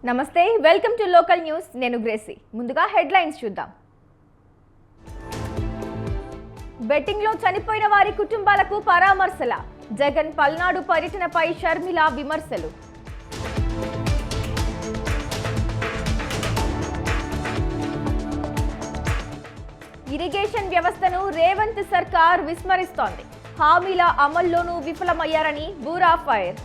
నమస్తే, welcome to local news. నేను Gracie. ముందుగా హెడ్లైన్స్ చూద్దాం. బెట్టింగ్ లో చనిపోయిన వారి కుటుంబాలకు పరామర్శల. జగన్ పల్నాడు పర్యటనపై షర్మిల విమర్శలు. ఇరిగేషన్ వ్యవస్థను రేవంత్ సర్కార్ విస్మరిస్తోంది. హామీల అమల్లోనూ విఫలమయ్యారని బూరా ఫైర్.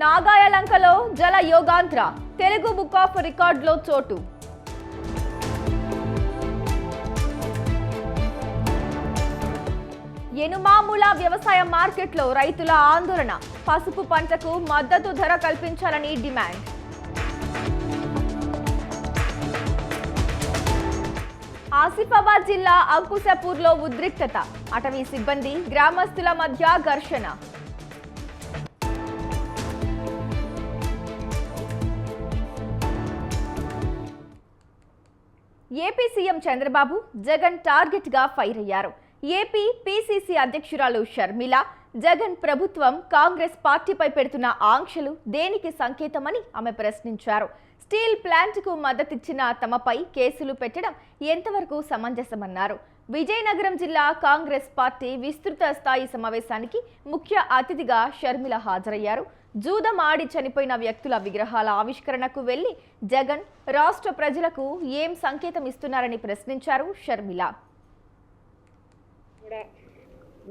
నాగాయలంకలో జల యోగాంధ్ర, తెలుగు బుక్ ఆఫ్ రికార్డులో చోటు. ఎనుమాముల వ్యవసాయ మార్కెట్లో రైతుల ఆందోళన. పసుపు పంటకు మద్దతు ధర కల్పించాలని డిమాండ్. ఆసిఫాబాద్ జిల్లా అంకుశపూర్లో ఉద్రిక్తత. అటవీ సిబ్బంది గ్రామస్తుల మధ్య ఘర్షణ. AP CM Chandrababu Jagan target గా ఫైర్ అయ్యారు. ఏపీ పీసీసీ అధ్యక్షురాలు షర్మిల జగన్ ప్రభుత్వం కాంగ్రెస్ పార్టీపై పెడుతున్న ఆంక్షలు దేనికి సంకేతమని ఆమె ప్రశ్నించారు. స్టీల్ ప్లాంట్ కు మద్దతిచ్చిన తమపై కేసులు పెట్టడం ఎంతవరకు సమంజసమన్నారు. విజయనగరం జిల్లా కాంగ్రెస్ పార్టీ విస్తృత స్థాయి సమావేశానికి ముఖ్య అతిథిగా షర్మిల హాజరయ్యారు. జూదం ఆడి చనిపోయిన వ్యక్తుల విగ్రహాల ఆవిష్కరణకు వెళ్లి జగన్ రాష్ట్ర ప్రజలకు ఏం సంకేతం ఇస్తున్నారని ప్రశ్నించారు షర్మిల.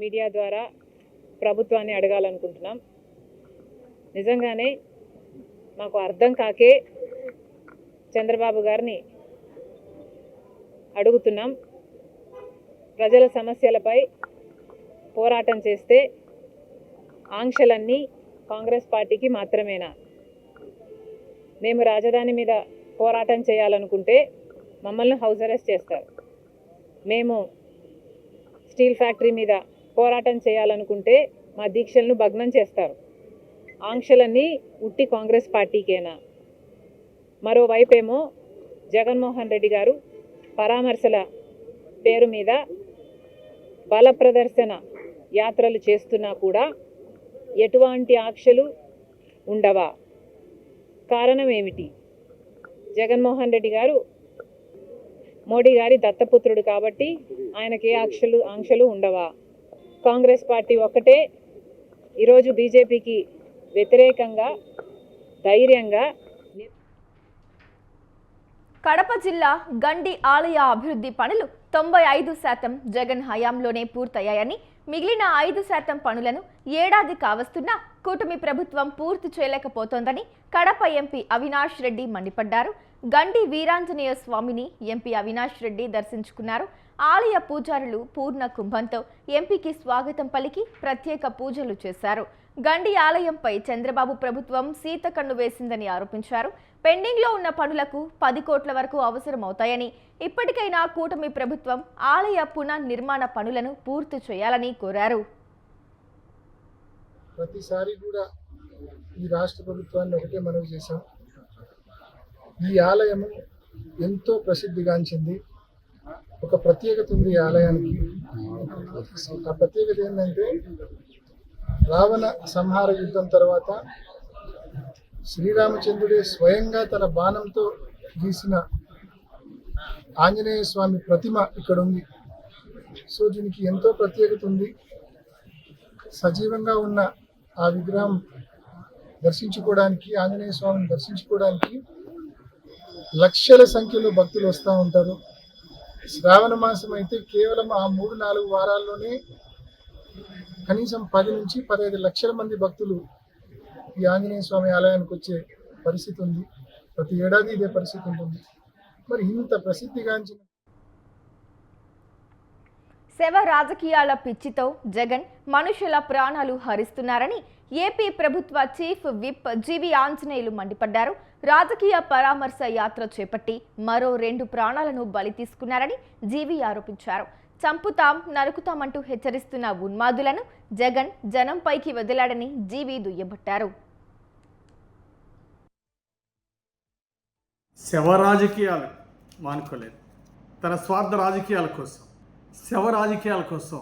మీడియా ద్వారా ప్రభుత్వాన్ని అడగాలనుకుంటున్నాం. నిజంగానే మాకు అర్థం కాకే చంద్రబాబు గారిని అడుగుతున్నాం. ప్రజల సమస్యలపై పోరాటం చేస్తే ఆంక్షలన్నీ కాంగ్రెస్ పార్టీకి మాత్రమేనా? మేము రాజధాని మీద పోరాటం చేయాలనుకుంటే మమ్మల్ని హౌస్ అరెస్ట్ చేస్తారు. మేము స్టీల్ ఫ్యాక్టరీ మీద పోరాటం చేయాలనుకుంటే మా దీక్షలను భగ్నం చేస్తారు. ఆంక్షలన్నీ ఉట్టి కాంగ్రెస్ పార్టీకేనా? మరోవైపేమో జగన్మోహన్ రెడ్డి గారు పరామర్శల పేరు మీద బల ప్రదర్శన యాత్రలు చేస్తున్నా కూడా ఎటువంటి ఆంక్షలు ఉండవా? కారణం ఏమిటి? జగన్మోహన్ రెడ్డి గారు మోడీ గారి దత్తపుత్రుడు కాబట్టి ఆయనకి ఆంక్షలు ఉండవా? కాంగ్రెస్ పార్టీ ఒక్కటే ఈరోజు బీజేపీకి వ్యతిరేకంగా ధైర్యంగా. కడప జిల్లా గండి ఆలయ అభివృద్ధి పనులు 95% జగన్ హయాంలోనే పూర్తయ్యాయని, మిగిలిన 5% పనులను ఏడాది కావస్తున్నా కూటమి ప్రభుత్వం పూర్తి చేయలేకపోతోందని కడప ఎంపీ అవినాష్ రెడ్డి మండిపడ్డారు. గండి వీరాంజనేయ స్వామిని ఎంపీ అవినాష్ రెడ్డి దర్శించుకున్నారు. ఆలయ పూజారులు పూర్ణ కుంభంతో ఎంపీకి స్వాగతం పలికి ప్రత్యేక పూజలు చేశారు. గండి ఆలయంపై చంద్రబాబు ప్రభుత్వం సీతకన్ను వేసిందని ఆరోపించారు. పెండింగ్ లో ఉన్న పనులకు 10 కోట్ల వరకు అవసరమవుతాయని, ఇప్పటికైనా కూటమి ప్రభుత్వం ఆలయ పునర్నిర్మాణ పనులను పూర్తి చేయాలని కోరారు. ప్రతిసారి కూడా ఈ రాష్ట్ర ప్రభుత్వాన్ని ఒకటే మనవి చేశాం. ఈ ఆలయము ఎంతో ప్రసిద్ధిగాంచింది. ఒక ప్రత్యేకత ఉంది ఈ ఆలయానికి. ఆ ప్రత్యేకత ఏంటంటే, రావణ సంహార యుద్ధం తర్వాత శ్రీరామచంద్రుడే స్వయంగా తన బాణంతో గీసిన ఆంజనేయ స్వామి ప్రతిమ ఇక్కడ ఉంది. సో దీనికి ఎంతో ప్రత్యేకత ఉంది. సజీవంగా ఉన్న ఆ విగ్రహం దర్శించుకోవడానికి, ఆంజనేయ స్వామిని దర్శించుకోవడానికి లక్షల సంఖ్యలో భక్తులు వస్తూ ఉంటారు. శ్రావణ మాసం అయితే కేవలం ఆ 3-4 వారాల్లోనే కనీసం 10 నుంచి 15 లక్షల మంది భక్తులు ఈ ఆంజనేయ స్వామి ఆలయానికి వచ్చే పరిస్థితి ఉంది. ప్రతి ఏడాది ఇదే పరిస్థితి ఉంటుంది. మరి ఇంత ప్రసిద్ధిగాంచిన శవ రాజకీయాల పిచ్చితో జగన్ మనుషుల ప్రాణాలు హరిస్తున్నారని ఏపీ ప్రభుత్వ చీఫ్ విప్ జీవి ఆంజనేయులు మండిపడ్డారు. రాజకీయ పరామర్శ యాత్ర చేపట్టి మరో 2 ప్రాణాలను బలి తీసుకున్నారని జీవి ఆరోపించారు. చంపుతాం, నరుకుతామంటూ హెచ్చరిస్తున్న ఉన్మాదులను జగన్ జనంపైకి వదిలాడని జీవి దుయ్యబట్టారు. శవ రాజకీయాలు మానుకోలేదు. తన స్వార్థ రాజకీయాల కోసం, శవ రాజకీయాల కోసం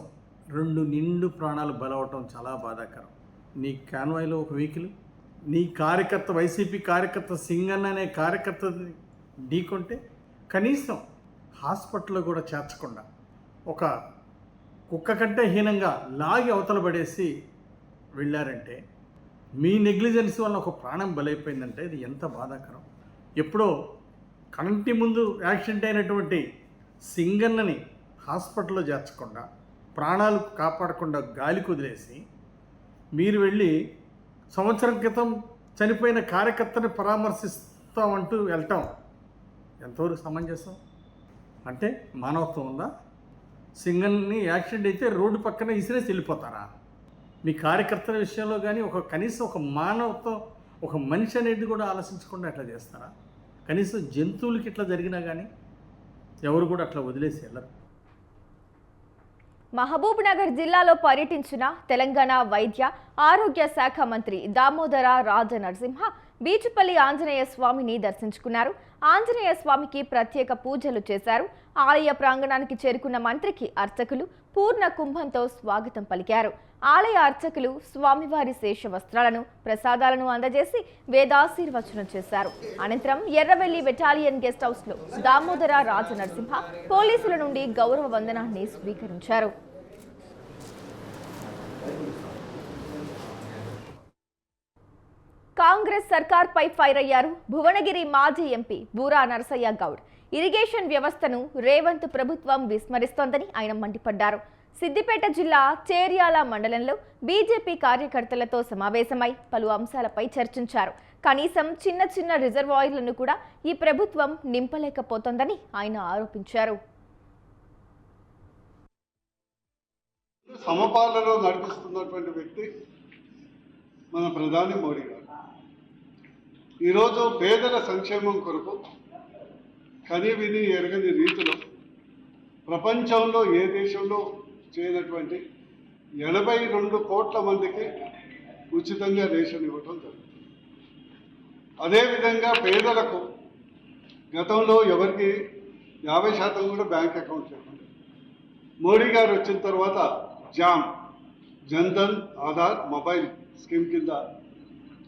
2 నిండు ప్రాణాలు బలవటం చాలా బాధాకరం. నీ కాన్వాయ్లో ఒక వెహికల్, నీ కార్యకర్త వైసీపీ కార్యకర్త సింగన్న అనే కార్యకర్తని ఢీకొంటే కనీసం హాస్పిటల్లో కూడా చేర్చకుండా ఒక కుక్క కంటే హీనంగా లాగి అవతల పడేసి వెళ్ళారంటే, మీ నెగ్లిజెన్స్ వల్ల ఒక ప్రాణం బలైపోయిందంటే ఇది ఎంత బాధాకరం. ఎప్పుడో కంటి ముందు యాక్సిడెంట్ అయినటువంటి సింగన్నని హాస్పిటల్లో చేర్చకుండా, ప్రాణాలు కాపాడకుండా గాలికి వదిలేసి మీరు వెళ్ళి సంవత్సరం క్రితం చనిపోయిన కార్యకర్తని పరామర్శిస్తామంటూ వెళ్ళటం ఎంతవరకు సమంజసం? అంటే మానవత్వం ఉందా? సింగన్ని యాక్సిడెంట్ అయితే రోడ్డు పక్కన ఇసిరేసి వెళ్ళిపోతారా? మీ కార్యకర్తల విషయంలో కానీ కనీసం ఒక మానవత్వం, ఒక మనిషి అనేది కూడా ఆలోచించకుండా ఎట్లా చేస్తారా? కనీసం జంతువులకి ఇట్లా జరిగినా కానీ ఎవరు కూడా అట్లా వదిలేసి వెళ్ళరు. మహబూబ్ నగర్ జిల్లాలో పర్యటించిన తెలంగాణ వైద్య ఆరోగ్య శాఖ మంత్రి దామోదర రాజ నరసింహ బీచుపల్లి ఆంజనేయ స్వామిని దర్శించుకున్నారు. ఆంజనేయ స్వామికి ప్రత్యేక పూజలు చేశారు. ఆలయ ప్రాంగణానికి చేరుకున్న మంత్రికి అర్చకులు పూర్ణ కుంభంతో స్వాగతం పలికారు. ఆలయ అర్చకులు స్వామివారి శేష వస్త్రాలను, ప్రసాదాలను అందజేసి వేదాశీర్వచనం చేశారు. అనంతరం ఎర్రవెల్లి బెటాలియన్ గెస్ట్ హౌస్ లో దామోదర రాజ నరసింహ పోలీసుల నుండి గౌరవ వందనాన్ని స్వీకరించారు. కాంగ్రెస్ సర్కార్పై ఫైర్ అయ్యారు భువనగిరి మాజీ ఎంపీ బూరా నరసయ్య గౌడ్. ఇరిగేషన్ వ్యవస్థను రేవంత్ ప్రభుత్వం విస్మరిస్తోందని ఆయన మండిపడ్డారు. సిద్దిపేట జిల్లా చేర్యాల మండలంలో బీజేపీ కార్యకర్తలతో సమావేశమై పలు అంశాలపై చర్చించారు. కనీసం చిన్న చిన్న రిజర్వాయర్లను కూడా ఈ ప్రభుత్వం నింపలేకపోతోందని ఆయన ఆరోపించారు. సమపాలలో నడిపిస్తున్నటువంటి వ్యక్తి మన ప్రధాని మోడీ గారు. ఈరోజు పేదల సంక్షేమం కొరకు కని విని ఎరగని రీతిలో ప్రపంచంలో ఏ దేశంలో చేయనటువంటి 82 కోట్ల మందికి ఉచితంగా రేషన్ ఇవ్వటం జరుగుతుంది. అదేవిధంగా పేదలకు గతంలో ఎవరికి 50% కూడా బ్యాంక్ అకౌంట్ లేకుండా మోడీ గారు వచ్చిన తర్వాత జన్ధన్ ఆధార్ మొబైల్ స్కీమ్ కింద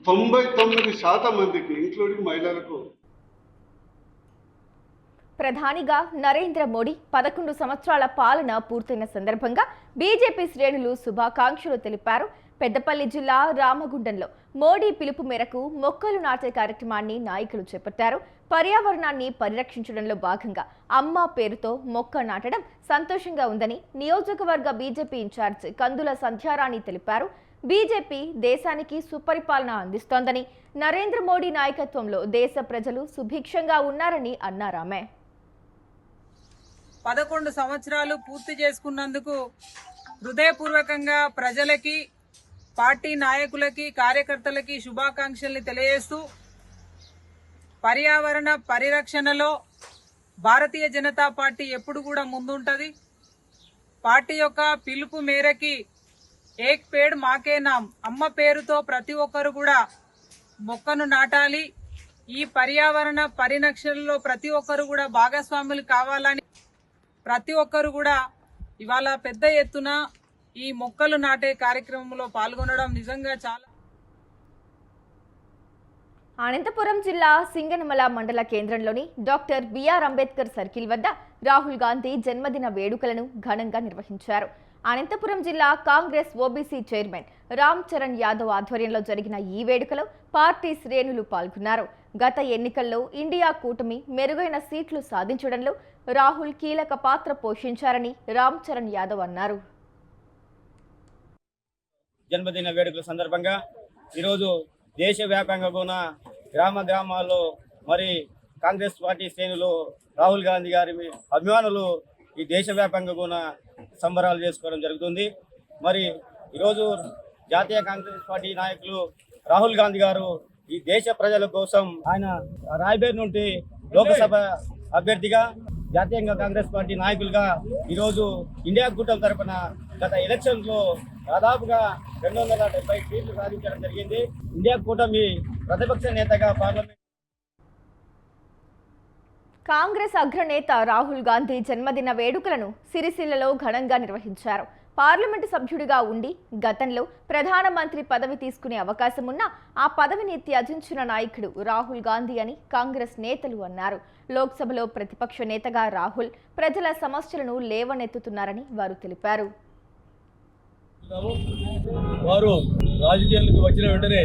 99% మందికి ఇంక్లూడింగ్ మహిళలకు. ప్రధానిగా నరేంద్ర మోడీ 11 సంవత్సరాల పాలన పూర్తయిన సందర్భంగా బీజేపీ శ్రేణులు శుభాకాంక్షలు తెలిపారు. పెద్దపల్లి జిల్లా రామగుండంలో మోడీ పిలుపు మేరకు మొక్కలు నాటే కార్యక్రమాన్ని నాయకులు చేపట్టారు. పర్యావరణాన్ని పరిరక్షించడంలో భాగంగా అమ్మ పేరుతో మొక్క నాటడం సంతోషంగా ఉందని నియోజకవర్గ బీజేపీ ఇన్ఛార్జ్ కందుల సంధ్యారాణి తెలిపారు. బీజేపీ దేశానికి సుపరిపాలన అందిస్తోందని, నరేంద్ర మోడీ నాయకత్వంలో దేశ ప్రజలు సుభిక్షంగా ఉన్నారని అన్నారామె. 11 సంవత్సరాలు పూర్తి చేసుకున్నందుకు హృదయపూర్వకంగా ప్రజలకి, పార్టీ నాయకులకి, కార్యకర్తలకి శుభాకాంక్షల్ని తెలియజేస్తూ, పర్యావరణ పరిరక్షణలో భారతీయ జనతా పార్టీ ఎప్పుడు కూడా ముందుంటది. పార్టీ యొక్క పిలుపు మేరకి ఏక్ పేడ్ మాకే నామ్, అమ్మ పేరుతో ప్రతి ఒక్కరు కూడా మొక్కను నాటాలి. ఈ పర్యావరణ పరిరక్షణలో ప్రతి ఒక్కరు కూడా భాగస్వాములు కావాలని ప్రతి ఒక్కరు కూడా ఇవాళ పెద్ద ఎత్తున ఈ మొక్కలు నాటే కార్యక్రమంలో పాల్గొనడం నిజంగా చాలా. అనంతపురం జిల్లా సింగనమల మండల కేంద్రంలోని డాక్టర్ బిఆర్ అంబేద్కర్ సర్కిల్ వద్ద రాహుల్ గాంధీ జన్మదిన వేడుకలను ఘనంగా నిర్వహించారు. అనంతపురం జిల్లా కాంగ్రెస్ ఓబీసీ చైర్మన్ రామ్ చరణ్ యాదవ్ ఆధ్వర్యంలో జరిగిన ఈ వేడుకలో పార్టీ శ్రేణులు పాల్గొన్నారు. గత ఎన్నికల్లో ఇండియా కూటమి మెరుగైన సీట్లు సాధించడంలో రాహుల్ కీలక పాత్ర పోషించారని రామ్ చరణ్ యాదవ్ అన్నారు. జన్మదిన వేడుకల సందర్భంగా ఈరోజు దేశవ్యాప్తంగా కూడా గ్రామాల్లో మరి కాంగ్రెస్ పార్టీ శ్రేణులు రాహుల్ గాంధీ గారి అభిమానులు ఈ దేశవ్యాప్తంగా కూడా సంబరాలు చేసుకోవడం జరుగుతుంది. మరి ఈరోజు జాతీయ కాంగ్రెస్ పార్టీ నాయకులు రాహుల్ గాంధీ గారు ఈ దేశ ప్రజల కోసం ఆయన రాయ్బేర్ నుండి లోక్సభ అభ్యర్థిగా, జాతీయంగా కాంగ్రెస్ పార్టీ నాయకులుగా ఈరోజు ఇండియా కూటమి తరఫున గత ఎలక్షన్లో దాదాపుగా 270 సీట్లు సాధించడం జరిగింది. ఇండియా కూటమి ప్రతిపక్ష నేతగా పార్లమెంట్. కాంగ్రెస్ అగ్రనేత రాహుల్ గాంధీ జన్మదిన వేడుకలను సిరిసిల్లలో ఘనంగా నిర్వహించారు. పార్లమెంటు సభ్యుడిగా ఉండి గతంలో ప్రధానమంత్రి పదవి తీసుకునే అవకాశం ఉన్నా ఆ పదవిని త్యజించిన నాయకుడు రాహుల్ గాంధీ అని కాంగ్రెస్ నేతలు అన్నారు. లోక్సభలో ప్రతిపక్ష నేతగా రాహుల్ ప్రజల సమస్యలను లేవనెత్తుతున్నారని వారు తెలిపారు. వారు రాజకీయాలకు వచ్చిన వెంటనే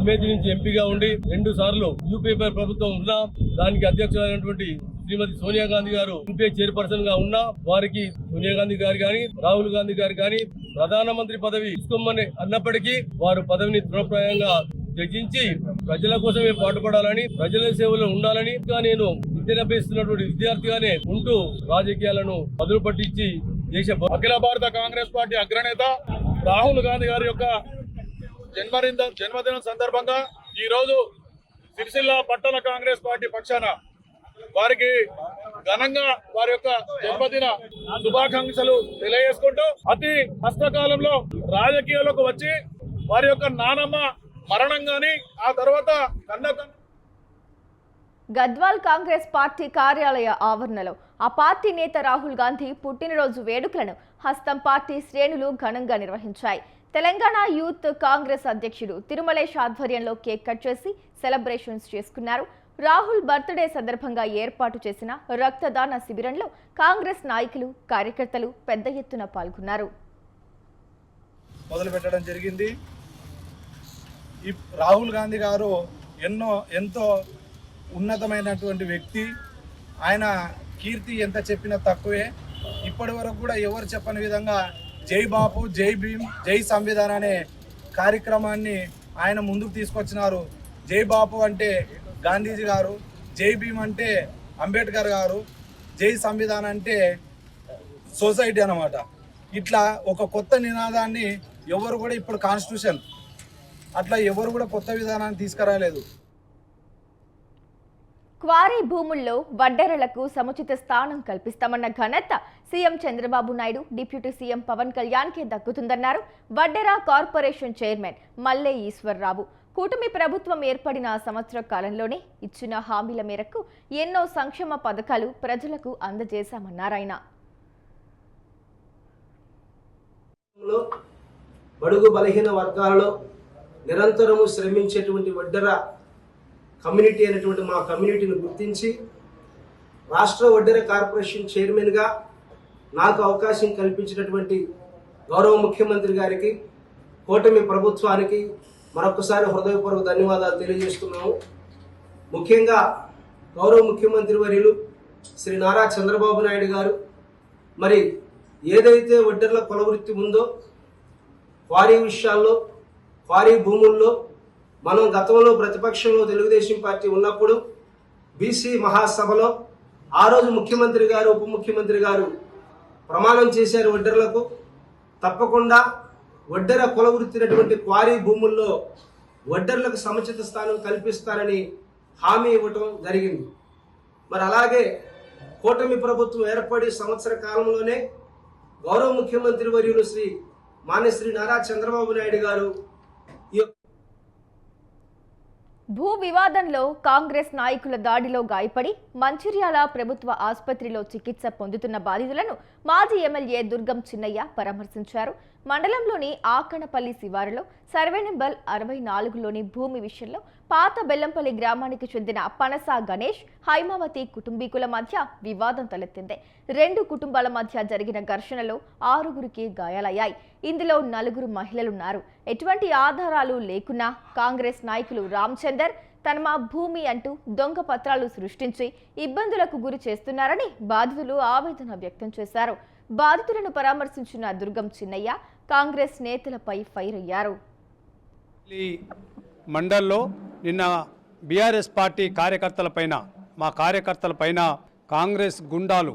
అమేథీ నుంచి ఎంపీగా ఉండి 2 సార్లు యూపీఏ ప్రభుత్వం ఉన్నా దానికి అధ్యక్షులైనటువంటి శ్రీమతి సోనియా గాంధీ గారు యూపీఏ చైర్పర్సన్ గా ఉన్నా వారికి సోనియా గాంధీ గారు కానీ రాహుల్ గాంధీ గారు కానీ ప్రధానమంత్రి పదవి తీసుకోమని అన్నప్పటికీ వారు పదవిని తృణప్రాయంగా త్యజించి ప్రజల కోసమే పాటుపడాలని ప్రజల సేవలో ఉండాలని ఇంకా నేను విద్యనభ్యసిస్తున్నటువంటి విద్యార్థిగానే ఉంటూ రాజకీయాలను పదులు పట్టించి అఖిల భారత కాంగ్రెస్ పార్టీ అగ్రనేత రాహుల్ గాంధీ గారి యొక్క జన్మదినం సందర్భంగా ఈ రోజు సిరిసిల్ల పట్టణ కాంగ్రెస్ పార్టీ పక్షాన వారికి ఘనంగా వారి యొక్క జన్మదిన శుభాకాంక్షలు తెలియజేసుకుంటూ అతి కష్టకాలంలో రాజకీయాలకు వచ్చి వారి యొక్క నానమ్మ మరణం గాని ఆ తర్వాత గద్వాల్ కాంగ్రెస్ పార్టీ కార్యాలయ ఆవరణలో ఆ పార్టీ నేత రాహుల్ గాంధీ పుట్టినరోజు వేడుకలను హస్తం పార్టీ శ్రేణులు ఘనంగా నిర్వహించాయి. తెలంగాణ యూత్ కాంగ్రెస్ అధ్యక్షుడు తిరుమలేష్ ఆధ్వర్యంలో కేక్ కట్ చేసి సెలబ్రేషన్స్ చేసుకున్నారు. రాహుల్ బర్త్డే సందర్భంగా ఏర్పాటు చేసిన రక్తదాన శిబిరంలో కాంగ్రెస్ నాయకులు కార్యకర్తలు పెద్ద ఎత్తున పాల్గొన్నారు. మొదలు పెట్టడం జరిగింది. ఈ రాహుల్ గాంధీ గారు ఎంతో ఉన్నతమైనటువంటి వ్యక్తి. ఆయన కీర్తి ఎంత చెప్పినా తక్కువే. ఇప్పటి వరకు కూడా ఎవరు చెప్పని విధంగా జై బాపు, జై భీమ్, జై సంవిధాన్ అనే కార్యక్రమాన్ని ఆయన ముందుకు తీసుకొచ్చినారు. జై బాపు అంటే గాంధీజీ గారు, జై భీమ్ అంటే అంబేద్కర్ గారు, జై సంవిధాన్ అంటే సొసైటీ అన్నమాట. ఇట్లా ఒక కొత్త నినాదాన్ని ఎవరు కూడా ఇప్పుడు కాన్స్టిట్యూషన్ అట్లా ఎవరు కూడా కొత్త విధానాన్ని తీసుకురాలేదు. క్వారీ భూముల్లో వడ్డెరలకు సముచిత స్థానం కల్పిస్తామన్న ఘనత CM Chandrababu Naidu, deputy CM Pawan కళ్యాణ్కే దక్కుతుందన్నారు వడ్డెర కార్పొరేషన్ చైర్మన్ మల్లె ఈశ్వర్రావు. కూటమి ప్రభుత్వం ఏర్పడిన సంవత్సర కాలంలోనే ఇచ్చిన హామీల మేరకు ఎన్నో సంక్షేమ పథకాలు ప్రజలకు అందజేశామన్నారాయన. బడుగు బలహీన వర్గాలలో నిరంతరము శ్రమించేటువంటి వడ్డెర కమ్యూనిటీ అనేటువంటి మా కమ్యూనిటీని గుర్తించి రాష్ట్ర వడ్డెర కార్పొరేషన్ చైర్మన్గా నాకు అవకాశం కల్పించినటువంటి గౌరవ ముఖ్యమంత్రి గారికి, కూటమి ప్రభుత్వానికి మరొకసారి హృదయపూర్వక ధన్యవాదాలు తెలియజేస్తున్నాము. ముఖ్యంగా గౌరవ ముఖ్యమంత్రి వర్యులు శ్రీ నారా చంద్రబాబు నాయుడు గారు మరి ఏదైతే వడ్డెర్ల కులవృత్తి ఉందో క్వారీ విషయాల్లో, క్వారీ భూముల్లో మనం గతంలో ప్రతిపక్షంలో తెలుగుదేశం పార్టీ ఉన్నప్పుడు బీసీ మహాసభలో ఆ రోజు ముఖ్యమంత్రి గారు, ఉప ముఖ్యమంత్రి గారు ప్రమాణం చేశారు వడ్డెర్లకు తప్పకుండా వడ్డెర కులవృత్తినటువంటి క్వారీ భూముల్లో వడ్డెర్లకు సముచిత స్థానం కల్పిస్తారని హామీ ఇవ్వటం జరిగింది. మరి అలాగే కూటమి ప్రభుత్వం ఏర్పడి సంవత్సర కాలంలోనే గౌరవ ముఖ్యమంత్రి వర్యులు మాన్యశ్రీ నారా చంద్రబాబు నాయుడు గారు భూ వివాదంలో కాంగ్రెస్ నాయకుల దాడిలో గాయపడి మంచిర్యాల ప్రభుత్వ ఆసుపత్రిలో చికిత్స పొందుతున్న బాధితులను మాజీ ఎమ్మెల్యే దుర్గం చిన్నయ్య పరామర్శించారు. మండలంలోని ఆకణపల్లి శివారులో సర్వే నెంబర్ 64లోని భూమి విషయంలో పాత బెల్లంపల్లి గ్రామానికి చెందిన పనస గణేష్, హైమావతి కుటుంబీకుల మధ్య వివాదం తలెత్తింది. 2 కుటుంబాల మధ్య జరిగిన ఘర్షణలో 6గురికి గాయాలయ్యాయి. ఇందులో 4 మహిళలున్నారు. ఎటువంటి ఆధారాలు లేకున్నా కాంగ్రెస్ నాయకులు రామచందర్ తమ భూమి అంటూ దొంగ పత్రాలు సృష్టించి ఇబ్బందులకు గురి చేస్తున్నారని బాధితులు ఆవేదన వ్యక్తం చేశారు. బాధితులను పరామర్శించిన దుర్గం చిన్నయ్య కాంగ్రెస్ నేతలపై ఫైర్ అయ్యారు. మండల్లో నిన్న బీఆర్ఎస్ పార్టీ మా కార్యకర్తలపైన కాంగ్రెస్ గుండాలు,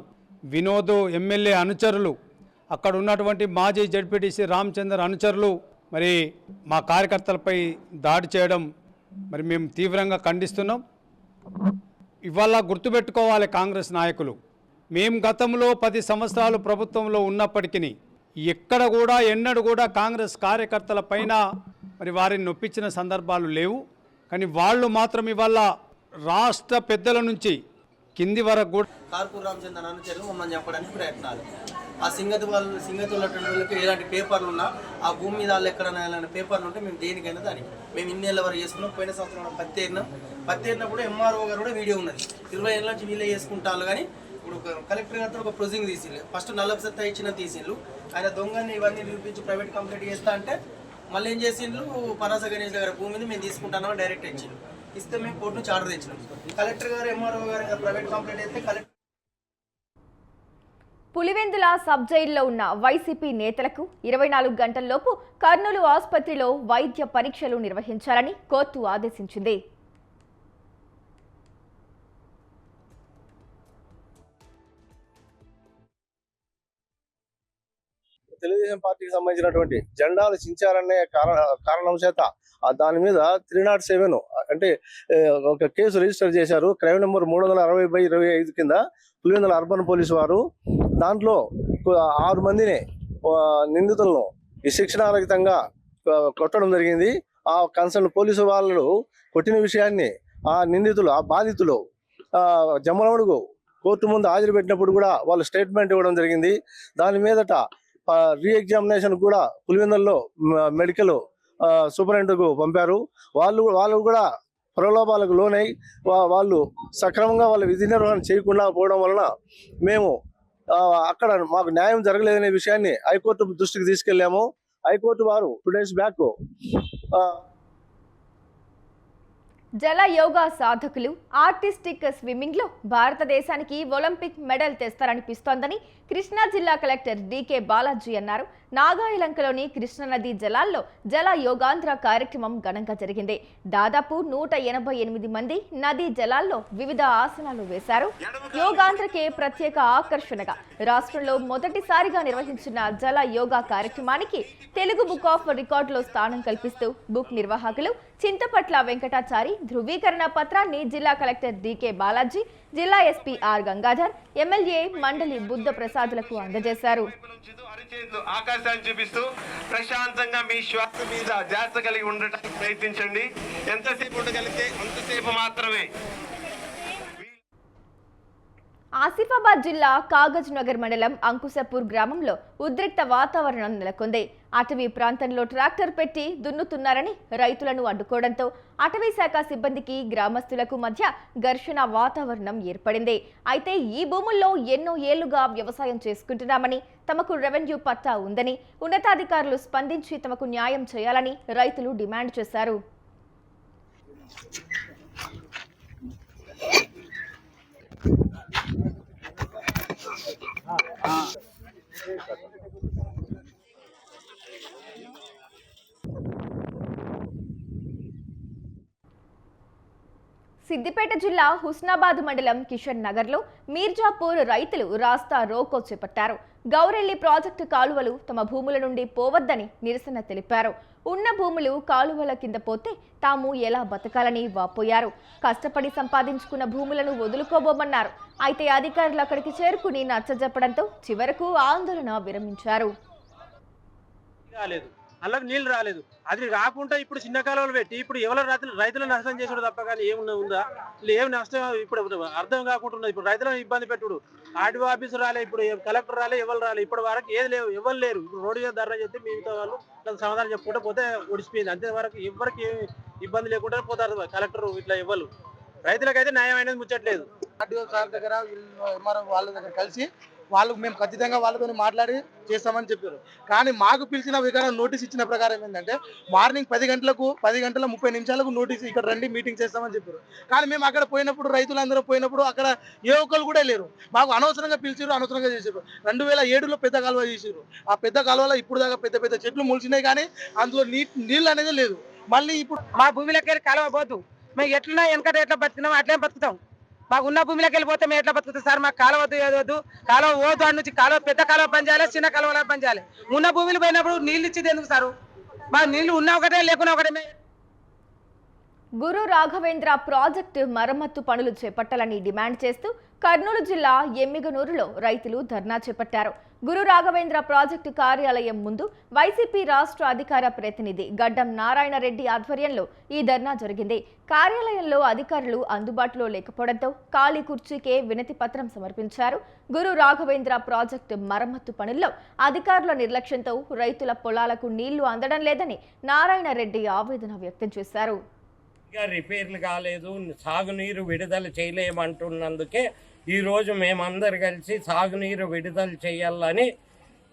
వినోద్ ఎమ్మెల్యే అనుచరులు, అక్కడ ఉన్నటువంటి మాజీ జడ్పీటీసీ రామచందర్ అనుచరులు మరి మా కార్యకర్తలపై దాడి చేయడం మరి మేము తీవ్రంగా ఖండిస్తున్నాం. ఇవాళ గుర్తుపెట్టుకోవాలి కాంగ్రెస్ నాయకులు, మేము గతంలో 10 సంవత్సరాలు ప్రభుత్వంలో ఉన్నప్పటికీ ఎక్కడ కూడా ఎన్నడూ కూడా కాంగ్రెస్ కార్యకర్తల పైన మరి వారిని నొప్పించిన సందర్భాలు లేవు. కానీ వాళ్ళు మాత్రం ఇవాళ రాష్ట్ర పెద్దల నుంచి కింది వరకు కూడా కార్పూర్ రామచంద్ర అనుచరులు మమ్మల్ని చెప్పడానికి ప్రయత్నాలు. ఆ సింగతి ఉన్నటువంటి వాళ్ళకి ఎలాంటి పేపర్లు ఉన్నా ఆ భూమి మీద వాళ్ళు ఎక్కడైనా ఎలాంటి పేపర్లు ఉంటే మేము దేనికైనా దానికి మేము ఇన్నేళ్ళ వరకు చేసుకున్నాం. పోయిన సంవత్సరం పత్తి ఏరినప్పుడు ఎంఆర్ఓ గారు కూడా వీడియో ఉన్నది. 20 ఏళ్ళ నుంచి వీళ్ళే చేసుకుంటారు. కానీ ఇప్పుడు కలెక్టర్ గారితో ఒక ప్రొసీడింగ్ తీసిండు. ఫస్ట్ 40% ఇచ్చిన తీసిండ్రు. ఆయన దొంగని ఇవన్నీ నిరూపించి ప్రైవేట్ కంప్లైంట్ చేస్తా అంటే మళ్ళీ ఏం చేసిండ్రు, పనాస గణేష్ దగ్గర భూమిని మేము తీసుకుంటామని డైరెక్ట్ ఇచ్చిండ్రు. ఇస్తే మేము కోర్టు నుంచి ఆర్డర్ తెచ్చినాం. కలెక్టర్ గారు ఎంఆర్ఓ గారు ప్రైవేట్ కంప్లైంట్ అయితే కలెక్టర్ పులివెందుల సబ్ జైల్లో ఉన్న వైసీపీ నేతలకు 24 గంటల్లోపు కర్నూలు ఆసుపత్రిలో వైద్య పరీక్షలు నిర్వహించాలని కోర్టు ఆదేశించింది. తెలుగుదేశం పార్టీకి సంబంధించినటువంటి జెండాలు చించారనే కారణం చేత దాని మీద 307 అంటే ఒక కేసు రిజిస్టర్ చేశారు. క్రైమ్ నెంబర్ 360/25 కింద పులివెందుల అర్బన్ పోలీసు వారు దాంట్లో 6 మందిని నిందితులను ఈ శిక్షణారహితంగా కొట్టడం జరిగింది. ఆ కన్సర్న్ పోలీసు వాళ్ళు కొట్టిన విషయాన్ని ఆ నిందితులు ఆ బాధితులు జమ్మలమడుగు కోర్టు ముందు హాజరు పెట్టినప్పుడు కూడా వాళ్ళు స్టేట్మెంట్ ఇవ్వడం జరిగింది. దాని మీదట రీఎగ్జామినేషన్ కూడా పులివెందుల్లో మెడికల్ సూపరింటెండెంట్కు పంపారు. వాళ్ళు కూడా ప్రలోభాలకు లోనై వాళ్ళు సక్రమంగా వాళ్ళ విధి నిర్వహణ చేయకుండా పోవడం వలన మేము అక్కడ మాకు న్యాయం జరగలేదనే విషయాన్ని హైకోర్టు దృష్టికి తీసుకెళ్లాము. హైకోర్టు వారు 2 days బ్యాక్ జల యోగా సాధకులు ఆర్టిస్టిక్ స్విమ్మింగ్లో భారతదేశానికి ఒలింపిక్ మెడల్ తెస్తారనిపిస్తోందని కృష్ణా జిల్లా కలెక్టర్ డీకే బాలాజీ అన్నారు. నాగాయలంకలోని కృష్ణానది జలాల్లో జల యోగాంధ్ర కార్యక్రమం ఘనంగా జరిగింది. దాదాపు 188 మంది నదీ జలాల్లో వివిధ ఆసనాలు వేశారు. యోగాంధ్రకే ప్రత్యేక ఆకర్షణగా రాష్ట్రంలో మొదటిసారిగా నిర్వహించిన జల యోగా కార్యక్రమానికి తెలుగు బుక్ ఆఫ్ రికార్డులో స్థానం కల్పిస్తూ బుక్ నిర్వాహకులు చింతపట్ల వెంకటాచారి ధృవీకరణ పత్రాన్ని జిల్లా కలెక్టర్ డీకే బాలాజీ, జిల్లా ఎస్పీ ఆర్ గంగాధర్, ఎమ్మెల్యే మండలి బుద్ధ ప్రసాదులకు అందజేశారు. ఆకాశాన్ని చూపిస్తూ ప్రశాంతంగా మీ శ్వాస మీద ధ్యాస కలిగి ఉండటానికి ప్రయత్నించండి. ఎంతసేపు ఉండగలిగితే అంతసేపు మాత్రమే. ఆసిఫాబాద్ జిల్లా కాగజ్ నగర్ మండలం అంకుశపూర్ గ్రామంలో ఉద్రిక్త వాతావరణం నెలకొంది. అటవీ ప్రాంతంలో ట్రాక్టర్ పెట్టి దున్నుతున్నారని రైతులను అడ్డుకోవడంతో అటవీ శాఖ సిబ్బందికి గ్రామస్తులకు మధ్య ఘర్షణ వాతావరణం ఏర్పడింది. అయితే ఈ భూముల్లో ఎన్నో ఏళ్లుగా వ్యవసాయం చేసుకుంటున్నామని, తమకు రెవెన్యూ పట్టా ఉందని ఉన్నతాధికారులు స్పందించి తమకు న్యాయం చేయాలని రైతులు డిమాండ్ చేశారు. సిద్దిపేట జిల్లా హుస్నాబాద్ మండలం కిషన్ నగర్లో మీర్జాపూర్ రైతులు రాస్తా రోకో చేపట్టారు. గౌరెల్లి ప్రాజెక్టు కాలువలు తమ భూముల నుండి పోవద్దని నిరసన తెలిపారు. ఉన్న భూములు కాలువల కింద పోతే తాము ఎలా బతకాలని వాపోయారు. కష్టపడి సంపాదించుకున్న భూములను వదులుకోబోమన్నారు. అయితే అధికారులు అక్కడికి చేరుకుని నచ్చజెప్పడంతో చివరకు ఆందోళన విరమించారు. అల్లకు నీళ్లు రాలేదు. అది రాకుండా ఇప్పుడు చిన్న కాలువలు పెట్టి ఇప్పుడు ఎవరు రైతులను నష్టం చేసుడు తప్ప కానీ ఉందా? ఏం నష్టం ఇప్పుడు అర్థం కాకుండా ఇప్పుడు రైతులను ఇబ్బంది పెట్టుడు. ఆర్డీఓ ఆఫీసు రాలే, ఇప్పుడు కలెక్టర్ రాలే, ఎవరు రాలే, ఇప్పటి వరకు ఏది లేవు, ఎవరు లేరు. ఇప్పుడు రోడ్డు మీద ధర్నా చేస్తే మిగతా వాళ్ళు సమాధానం చెప్పుకుంటే పోతే ఒడిచిపోయింది. అంతేవరకు ఎవరికి ఏమి ఇబ్బంది లేకుండా పోతారు. కలెక్టర్ ఇట్లా ఇవ్వరు. రైతులకైతే న్యాయం అనేది ముచ్చట్లేదు. ఆర్డీఓ సార్ దగ్గర ఎంఆర్ఓ వాళ్ళ దగ్గర కలిసి వాళ్ళు మేము ఖచ్చితంగా వాళ్ళతో మాట్లాడి చేస్తామని చెప్పారు. కానీ మాకు పిలిచిన విధానం నోటీస్ ఇచ్చిన ప్రకారం ఏంటంటే మార్నింగ్ 10 గంటలకు 10 గంటల 30 నిమిషాలకు నోటీస్ ఇక్కడ రండి మీటింగ్ చేస్తామని చెప్పారు. కానీ మేము అక్కడ పోయినప్పుడు రైతులందరూ పోయినప్పుడు అక్కడ ఏ ఒక్కరు కూడా లేరు. మాకు అనవసరంగా పిలిచారు, అనవసరంగా చేశారు. 2007లో పెద్ద కాలువ చేశారు. ఆ పెద్ద కాలువలో ఇప్పుడు దాకా పెద్ద పెద్ద చెట్లు మొలిచినాయి కానీ అందులో నీళ్ళు అనేది లేదు. మళ్ళీ ఇప్పుడు మా భూమిలోకి కాలువ పోదు. మేము ఎట్లా వెనకట ఎట్లా బతుకున్నాం అట్లే బతుకుతాం. మాకు ఉన్న భూమిలోకి వెళ్ళిపోతే మేము ఎట్లా బతుకుతాం సార్? మాకు కాలువ వద్దు, ఏదొద్దు. కాలువ పోదు అటు నుంచి కాలువ పెద్ద కాలువ పనిచేయాలి, చిన్న కాలువలో పనిచేయాలి. ఉన్న భూమిలో పోయినప్పుడు నీళ్ళు ఇచ్చేది ఎందుకు సారు? మాకు నీళ్లు ఉన్నా ఒకటే లేకున్నా ఒకటే. గురు రాఘవేంద్ర ప్రాజెక్టు మరమ్మత్తు పనులు చేపట్టాలని డిమాండ్ చేస్తూ కర్నూలు జిల్లా ఎమ్మిగనూరులో రైతులు ధర్నా చేపట్టారు. గురు రాఘవేంద్ర ప్రాజెక్టు కార్యాలయం ముందు వైసీపీ రాష్ట్ర అధికార ప్రతినిధి గడ్డం నారాయణ రెడ్డి ఆధ్వర్యంలో ఈ ధర్నా జరిగింది. కార్యాలయంలో అధికారులు అందుబాటులో లేకపోవడంతో ఖాళీ కుర్చీకే వినతి పత్రం సమర్పించారు. గురు రాఘవేంద్ర ప్రాజెక్టు మరమ్మతు పనుల్లో అధికారుల నిర్లక్ష్యంతో రైతుల పొలాలకు నీళ్లు అందడం లేదని నారాయణ రెడ్డి ఆవేదన వ్యక్తం చేశారు. రిపేర్లు కాలేదు, సాగునీరు విడుదల చేయలేమంటున్నందుకే ఈరోజు మేమందరు కలిసి సాగునీరు విడుదల చేయాలని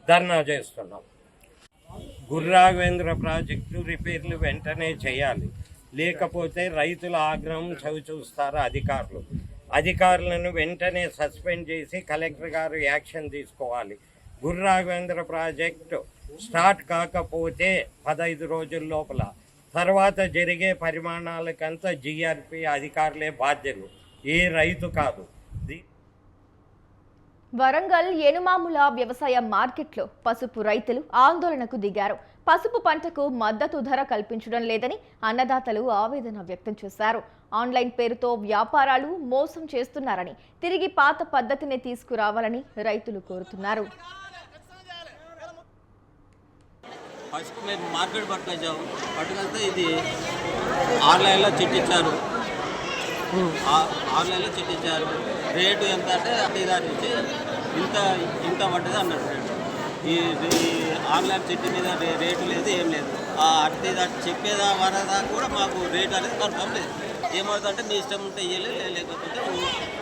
ధర్నా చేస్తున్నాం. గురు రాఘవేంద్ర ప్రాజెక్టు రిపేర్లు వెంటనే చేయాలి, లేకపోతే రైతుల ఆగ్రహం చవిచూస్తారు అధికారులు. అధికారులను వెంటనే సస్పెండ్ చేసి కలెక్టర్ గారు యాక్షన్ తీసుకోవాలి. గురు రాఘవేంద్ర ప్రాజెక్టు స్టార్ట్ కాకపోతే 15 రోజుల లోపల తర్వాత జరిగే పరిమాణాలకంతా జీఆర్పీ అధికారులే బాధ్యులు, ఏ రైతు కాదు. వరంగల్ ఎనుమాముల వ్యవసాయ మార్కెట్లో పసుపు రైతులు ఆందోళనకు దిగారు. పసుపు పంటకు మద్దతు ధర కల్పించడం లేదని అన్నదాతలు ఆవేదన వ్యక్తం చేశారు. ఆన్లైన్ పేరుతో వ్యాపారాలు మోసం చేస్తున్నారని, తిరిగి పాత పద్ధతిని తీసుకురావాలని రైతులు కోరుతున్నారు. పసుపు మేము మార్కెట్ పట్టుకొచ్చాము, పట్టుకెళ్తే ఇది ఆన్లైన్లో చిట్టించారు. రేటు ఎంత అంటే అడ్డీదారి నుంచి ఇంత పడ్డది అన్నాడు రేటు. ఈ ఆన్లైన్ చిట్టి మీద రేటు లేదు, ఏం లేదు. ఆ అడ్డీదారి చెప్పేదా వరదా కూడా మాకు రేటు అనేది కన్ఫర్మ్ లేదు. ఏమవుతుందంటే మీ ఇష్టం ఉంటే ఇవ్వలేదు, లేకపోతే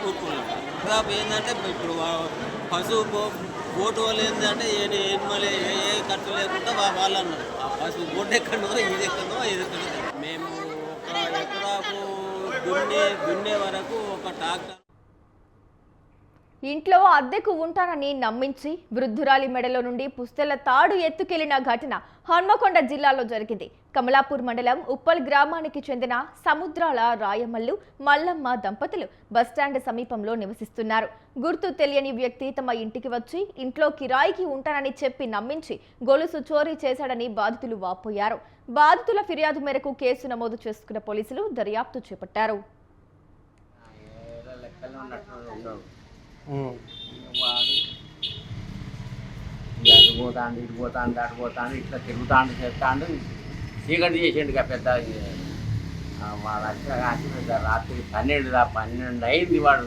ఊరుకున్నాం. దాదాపు ఏంటంటే ఇప్పుడు పశువు బోటు వాళ్ళు ఏంటంటే మళ్ళీ ఏ ఖర్చు లేకుండా వాళ్ళు అన్నారు. ఆ పశువు బోటు ఎక్కడో ఇది ఎక్కడో మేము ఒక ఎకరాకు దున్నే వరకు ఒక ట్రాక్టర్. ఇంట్లో అద్దెకు ఉంటానని నమ్మించి వృద్ధురాలి మెడలో నుండి పుస్తెల తాడు ఎత్తుకెళ్లిన ఘటన హన్మకొండ జిల్లాలో జరిగింది. కమలాపూర్ మండలం ఉప్పల్ గ్రామానికి చెందిన సముద్రాల రాయమల్లు మల్లమ్మ దంపతులు బస్టాండ్ సమీపంలో నివసిస్తున్నారు. గుర్తు తెలియని వ్యక్తి తమ ఇంటికి వచ్చి ఇంట్లో కిరాయికి ఉంటానని చెప్పి నమ్మించి గొలుసు చోరీ చేశాడని బాధితులు వాపోయారు. బాధితుల ఫిర్యాదు మేరకు కేసు నమోదు చేసుకున్న పోలీసులు దర్యాప్తు చేపట్టారు. అటు పోతాండు, ఇటు పోతాండు, అటు పోతాండు, ఇట్లా తిరుగుతాండు, చేస్తాండు. చీకటి చేసిండు ఇక పెద్ద వాళ్ళ రాత్రి 12 అయింది. వాడు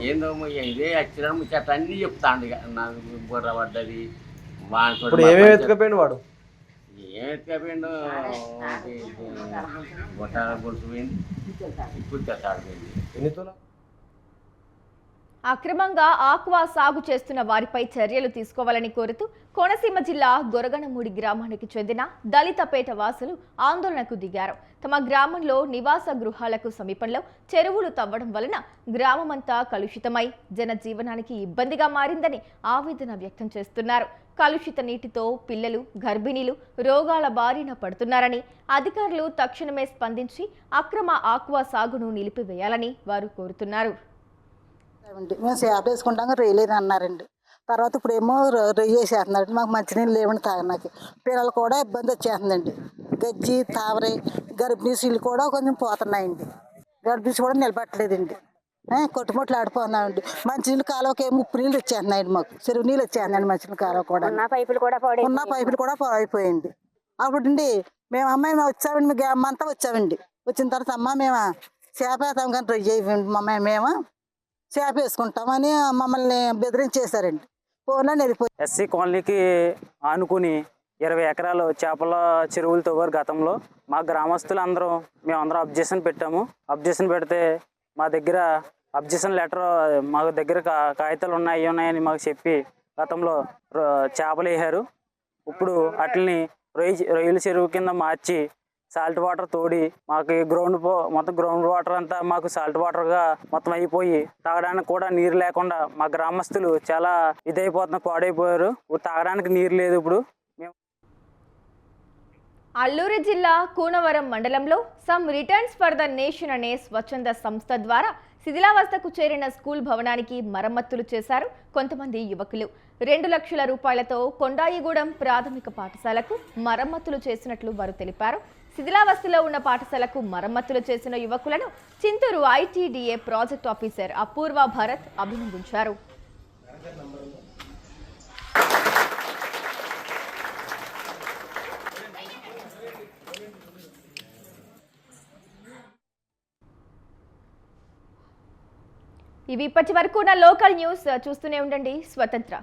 ఏందో ఇదే వచ్చిన ముచ్చట అన్నీ చెప్తాండు. ఇక నాకు బుర్ర పడ్డది. ఏమేమి ఎత్తుకపోయిండు వాడు? ఏం ఎత్తుకపోయిండు, బొట్టాల గొలుసు పోయింది, ఇప్పుడు తెస్తాడు పోయింది. ఎన్ని తులా? అక్రమంగా ఆక్వా సాగు చేస్తున్న వారిపై చర్యలు తీసుకోవాలని కోరుతూ కోనసీమ జిల్లా గొరగనమూడి గ్రామానికి చెందిన దళితపేట వాసులు ఆందోళనకు దిగారు. తమ గ్రామంలో నివాస గృహాలకు సమీపంలో చెరువులు తవ్వడం వలన గ్రామమంతా కలుషితమై జనజీవనానికి ఇబ్బందిగా మారిందని ఆవేదన వ్యక్తం చేస్తున్నారు. కలుషిత నీటితో పిల్లలు, గర్భిణీలు రోగాల బారిన పడుతున్నారని, అధికారులు తక్షణమే స్పందించి అక్రమ ఆక్వా సాగును నిలిపివేయాలని వారు కోరుతున్నారు. మేము చేప వేసుకుంటాం, రొయ్యలేదు అన్నారండి. తర్వాత ఇప్పుడు ఏమో రొయ్య వేసేస్తున్నారండి. మాకు మంచినీళ్ళు లేవండి తాగడానికి. పిల్లలు కూడా ఇబ్బంది వచ్చేస్తుందండి. గజ్జి, తావరే, గర్భిణీలు కూడా కొంచెం పోతున్నాయండి. గర్భిణీలు కూడా నిలబట్టలేదండి. కొట్టుముట్లు ఆడిపోతున్నామండి. మంచినీళ్ళు కాలువకి ఉప్పు నీళ్ళు వచ్చేస్తున్నాయండి. మాకు చెరువు నీళ్ళు వచ్చేస్తున్నాయండి. మంచినీళ్ళు కాలువ కూడా ఉన్న పైపులు కూడా పాడైపోయింది. అప్పుడండి మేము అమ్మాయి వచ్చామండి, మేము అంతా వచ్చామండి. వచ్చిన తర్వాత అమ్మ మేము చేప వేస్తాం కానీ రొయ్య అమ్మాయి మేము చేప వేసుకుంటామని మమ్మల్ని బెదిరించేశారండి. ఫోన్లో వెళ్ళిపోయి ఎస్సీ కాలనీకి ఆనుకుని 20 ఎకరాలు చేపల చెరువులు తవ్వారు గతంలో. మా గ్రామస్తులు మేమందరం అబ్జెక్షన్ పెట్టాము. అబ్జెక్షన్ పెడితే మా దగ్గర అబ్జెక్షన్ లెటర్, మా దగ్గర కాగితాలు ఉన్నాయని మాకు చెప్పి గతంలో చేపలు వేసారు. ఇప్పుడు వాటిని రొయ్యల చెరువు కింద మార్చి సాల్ట్ వాటర్ తోడి మాకు మొత్తం గ్రౌండ్ వాటర్ అంతా మాకు సాల్ట్ వాటర్గా మొత్తం అయిపోయి తాగడానికి కూడా నీరు లేకుండా మా గ్రామస్తులు చాలా ఇదైపోతున్నారు, పాడైపోయారు. తాగడానికి నీరు లేదు. ఇప్పుడు అల్లూరి జిల్లా కూనవరం మండలంలో some returns for the nation అనే స్వచ్ఛంద సంస్థ ద్వారా శిథిలావస్థకు చేరిన స్కూల్ భవనానికి మరమ్మతులు చేశారు కొంతమంది యువకులు. 2 లక్షల రూపాయలతో కొండాయిగూడెం ప్రాథమిక పాఠశాలకు మరమ్మతులు చేసినట్లు వారు తెలిపారు. శిథిలావస్థలో ఉన్న పాఠశాలకు మరమ్మతులు చేసిన యువకులను చింతూరు ఐటీడీఏ ప్రాజెక్ట్ ఆఫీసర్ అపూర్వ భరత్ అభినందించారు. ఇవి ఇప్పటి వరకు ఉన్న లోకల్ న్యూస్. చూస్తూనే ఉండండి స్వతంత్ర.